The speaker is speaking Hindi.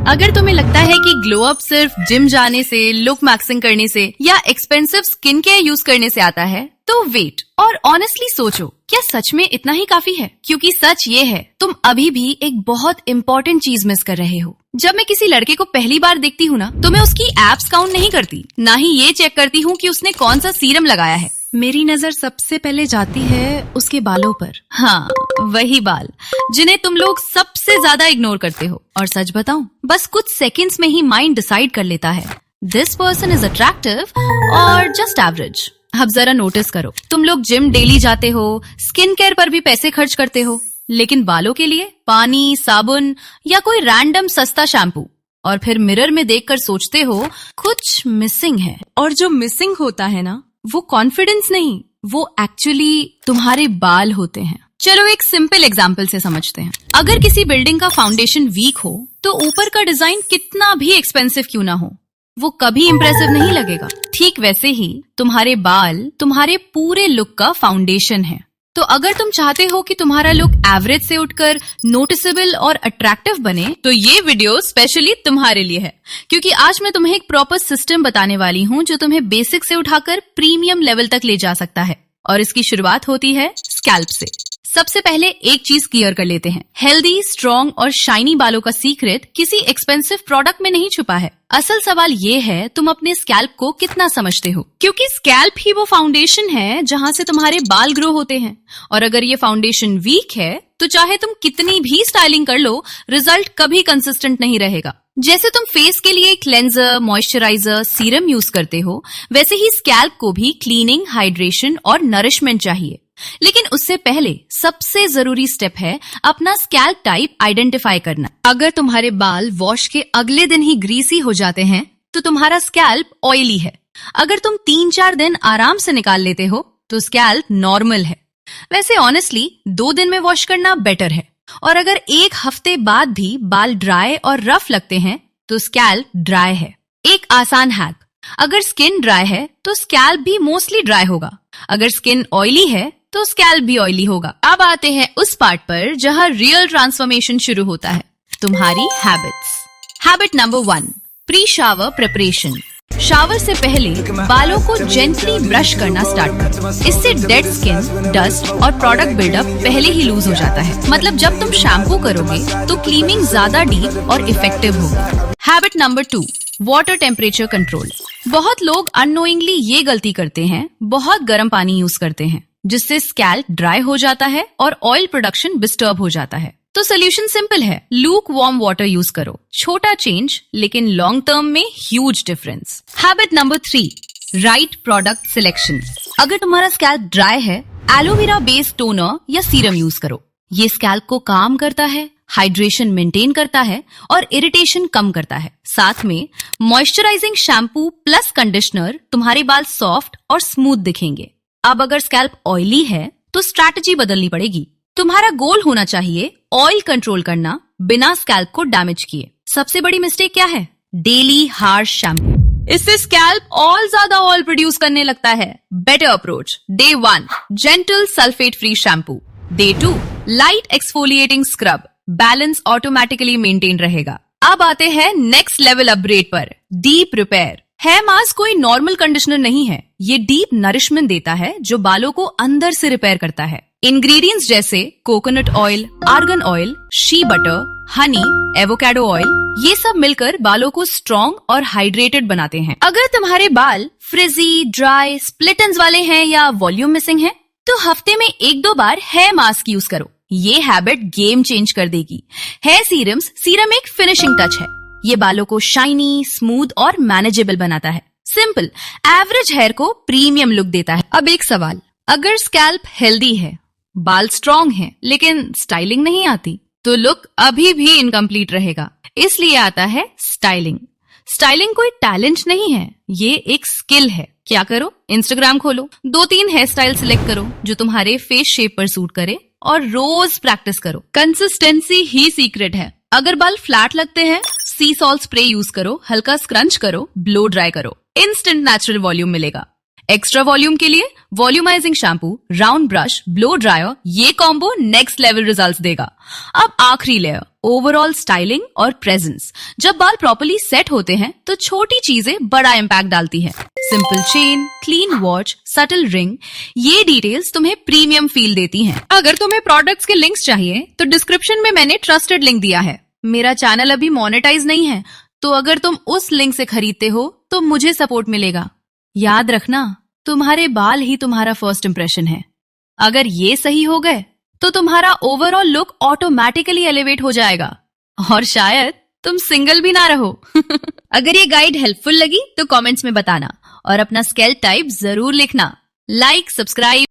अगर तुम्हें लगता है कि ग्लो अप सिर्फ जिम जाने से, लुक मैक्सिंग करने से या एक्सपेंसिव स्किन केयर यूज करने से आता है, तो वेट और ऑनेस्टली सोचो, क्या सच में इतना ही काफी है? क्योंकि सच ये है, तुम अभी भी एक बहुत इंपॉर्टेंट चीज मिस कर रहे हो। जब मैं किसी लड़के को पहली बार देखती हूँ ना, तो मैं उसकी एब्स काउंट नहीं करती, ना ही ये चेक करती हूँ कि उसने कौन सा सीरम लगाया है। मेरी नजर सबसे पहले जाती है उसके बालों पर। हाँ, वही बाल जिन्हें तुम लोग सबसे ज्यादा इग्नोर करते हो। और सच बताऊं, बस कुछ सेकंड्स में ही माइंड डिसाइड कर लेता है दिस पर्सन इज अट्रैक्टिव और जस्ट एवरेज। अब जरा नोटिस करो, तुम लोग जिम डेली जाते हो, स्किन केयर पर भी पैसे खर्च करते हो, लेकिन बालों के लिए पानी, साबुन या कोई रैंडम सस्ता शैम्पू, और फिर मिरर में देखकर सोचते हो कुछ मिसिंग है। और जो मिसिंग होता है ना, वो कॉन्फिडेंस नहीं, वो एक्चुअली तुम्हारे बाल होते हैं। चलो एक सिंपल एग्जांपल से समझते हैं। अगर किसी बिल्डिंग का फाउंडेशन वीक हो, तो ऊपर का डिजाइन कितना भी एक्सपेंसिव क्यों ना हो, वो कभी इंप्रेसिव नहीं लगेगा। ठीक वैसे ही तुम्हारे बाल तुम्हारे पूरे लुक का फाउंडेशन है। तो अगर तुम चाहते हो कि तुम्हारा लुक एवरेज से उठकर नोटिसेबल और अट्रैक्टिव बने, तो ये वीडियो स्पेशली तुम्हारे लिए है, क्योंकि आज मैं तुम्हें एक प्रॉपर सिस्टम बताने वाली हूँ जो तुम्हें बेसिक से उठाकर प्रीमियम लेवल तक ले जा सकता है। और इसकी शुरुआत होती है स्कैल्प से। सबसे पहले एक चीज क्लियर कर लेते हैं, हेल्दी, स्ट्रॉन्ग और शाइनी बालों का सीक्रेट किसी एक्सपेंसिव प्रोडक्ट में नहीं छुपा है। असल सवाल ये है, तुम अपने स्कैल्प को कितना समझते हो, क्योंकि स्कैल्प ही वो फाउंडेशन है जहां से तुम्हारे बाल ग्रो होते हैं। और अगर ये फाउंडेशन वीक है, तो चाहे तुम कितनी भी स्टाइलिंग कर लो, रिजल्ट कभी कंसिस्टेंट नहीं रहेगा। जैसे तुम फेस के लिए क्लेंजर, मॉइस्चराइजर, सीरम यूज करते हो, वैसे ही स्कैल्प को भी क्लीनिंग, हाइड्रेशन और नरिशमेंट चाहिए। लेकिन उससे पहले सबसे जरूरी स्टेप है अपना स्कैल्प टाइप आइडेंटिफाई करना। अगर तुम्हारे बाल वॉश के अगले दिन ही ग्रीसी हो जाते हैं, तो तुम्हारा स्कैल्प ऑयली है। अगर तुम 3-4 दिन आराम से निकाल लेते हो, तो स्कैल्प नॉर्मल है। वैसे ऑनेस्टली 2 दिन में वॉश करना बेटर है। और अगर 1 हफ्ते बाद भी बाल ड्राई और रफ लगते हैं, तो स्कैल्प ड्राई है। एक आसान हैक, अगर स्किन ड्राई है तो स्कैल्प भी मोस्टली ड्राई होगा। अगर स्किन ऑयली है तो स्कैल्प भी ऑयली होगा। अब आते हैं उस पार्ट पर जहां रियल ट्रांसफॉर्मेशन शुरू होता है, तुम्हारी habits. Habit number 1, pre shower preparation. Shower से पहले बालों को जेंटली ब्रश करना स्टार्ट करो। इससे डेड स्किन, डस्ट और प्रोडक्ट बिल्डअप पहले ही लूज हो जाता है। मतलब जब तुम शैम्पू करोगे तो क्लीनिंग ज्यादा डीप और इफेक्टिव होगी। Habit number 2, water temperature control. बहुत लोग अननोइंगली ये गलती करते हैं, बहुत गर्म पानी यूज करते हैं, जिससे स्कैल्प ड्राई हो जाता है और ऑयल प्रोडक्शन डिस्टर्ब हो जाता है। तो सोल्यूशन सिंपल है, लूक वार्म वाटर यूज करो। छोटा चेंज, लेकिन लॉन्ग टर्म में huge difference. Habit number 3, right product selection. अगर तुम्हारा स्कैल्प ड्राई है, एलोवेरा बेस्ड टोनर या सीरम यूज करो। ये स्कैल्प को काम करता है, हाइड्रेशन मेंटेन करता है और इरिटेशन कम करता है। साथ में मॉइस्चराइजिंग शैम्पू प्लस कंडीशनर तुम्हारे बाल सॉफ्ट और स्मूथ दिखेंगे। अब अगर स्कैल्प ऑयली है, तो स्ट्रैटेजी बदलनी पड़ेगी। तुम्हारा गोल होना चाहिए ऑयल कंट्रोल करना बिना स्कैल्प को डैमेज किए। सबसे बड़ी मिस्टेक क्या है? Daily harsh shampoo. इससे स्कैल्प और ज्यादा ऑयल प्रोड्यूस करने लगता है। Better approach, day 1 gentle sulphate free shampoo, day 2 light exfoliating scrub. Balance automatically maintain रहेगा। अब आते हैं नेक्स्ट लेवल अपग्रेड पर, डीप रिपेयर। हेयर मास्क कोई नॉर्मल कंडीशनर नहीं है, ये डीप नरिशमेंट देता है जो बालों को अंदर से रिपेयर करता है। इंग्रेडिएंट्स जैसे coconut oil, argan oil, she butter, Honey, avocado oil, ये सब मिलकर बालों को स्ट्रॉन्ग और हाइड्रेटेड बनाते हैं। अगर तुम्हारे बाल फ्रिजी, ड्राई, स्प्लिट एंड्स वाले हैं या वॉल्यूम मिसिंग है, तो हफ्ते में 1-2 बार हेयर मास्क यूज करो। ये हैबिट गेम चेंज कर देगी। हेयर सीरम एक फिनिशिंग टच है। ये बालों को शाइनी, स्मूथ और मैनेजेबल बनाता है। सिंपल, एवरेज हेयर को प्रीमियम लुक देता है। अब एक सवाल, अगर स्कैल्प हेल्दी है, बाल स्ट्रॉन्ग है, लेकिन स्टाइलिंग नहीं आती, तो लुक अभी भी इनकम्प्लीट रहेगा। इसलिए आता है स्टाइलिंग। स्टाइलिंग कोई टैलेंट नहीं है, ये एक स्किल है। क्या करो? इंस्टाग्राम खोलो, 2-3 हेयर स्टाइल सिलेक्ट करो जो तुम्हारे फेस शेप पर सूट करे और रोज प्रैक्टिस करो। कंसिस्टेंसी ही सीक्रेट है। अगर बाल फ्लैट लगते हैं, सी सॉल्ट स्प्रे यूज करो, हल्का स्क्रंच करो, ब्लो ड्राई करो, इंस्टेंट नेचुरल वॉल्यूम मिलेगा। एक्स्ट्रा वॉल्यूम के लिए volumising shampoo, round brush, blow dryer, ये कॉम्बो नेक्स्ट लेवल रिजल्ट्स देगा। अब आखिरी लेयर, ओवरऑल स्टाइलिंग और प्रेजेंस। जब बाल प्रॉपर्ली सेट होते हैं तो छोटी चीजें बड़ा इम्पैक्ट डालती हैं। Simple chain, clean watch, subtle ring, ये डिटेल्स तुम्हें प्रीमियम फील देती हैं। अगर तुम्हें प्रोडक्ट्स के लिंक्स चाहिए तो डिस्क्रिप्शन में मैंने ट्रस्टेड लिंक दिया है। मेरा चैनल अभी मोनेटाइज नहीं है, तो अगर तुम उस लिंक से खरीदते हो तो मुझे सपोर्ट मिलेगा। याद रखना, तुम्हारे बाल ही तुम्हारा फर्स्ट इंप्रेशन है। अगर ये सही हो गए तो तुम्हारा ओवरऑल लुक ऑटोमेटिकली एलिवेट हो जाएगा और शायद तुम सिंगल भी ना रहो। अगर ये गाइड हेल्पफुल लगी तो कमेंट्स में बताना और अपना स्केल्प टाइप जरूर लिखना। Like, subscribe